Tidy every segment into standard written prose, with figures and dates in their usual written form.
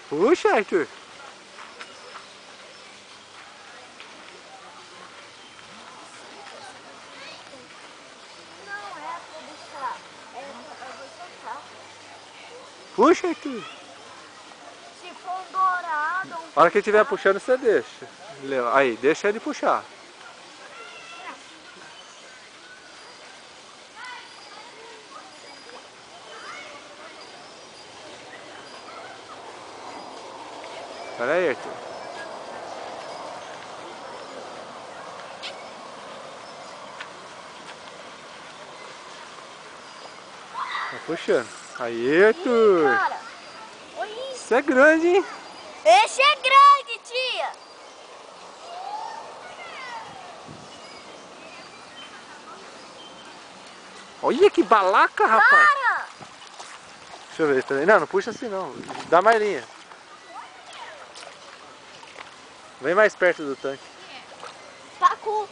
Puxa, Arthur. Não é pra deixar, eu vou soltar. Puxa, Arthur. Se for um dourado ou um A hora que ele estiver puxando, você deixa. Aí, deixa ele puxar. Olha aí, Arthur. Tá puxando. Aí, Arthur. cara, olha isso. Isso é grande, hein? Esse é grande, tia. Olha que balaca, rapaz. Para! Deixa eu ver, peraí. Não, não puxa assim não. Dá mais linha. Vem mais perto do tanque. Pacu.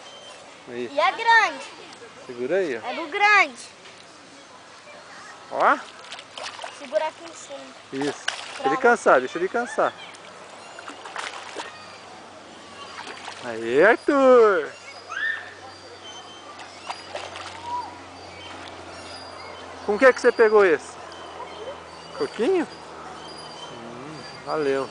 Aí. E é grande. Segura aí, ó. É do grande. Ó. Segura aqui em cima. Isso. Deixa ele cansar, deixa ele cansar. Aí, Arthur. Com o que você pegou esse? Coquinho? Valeu.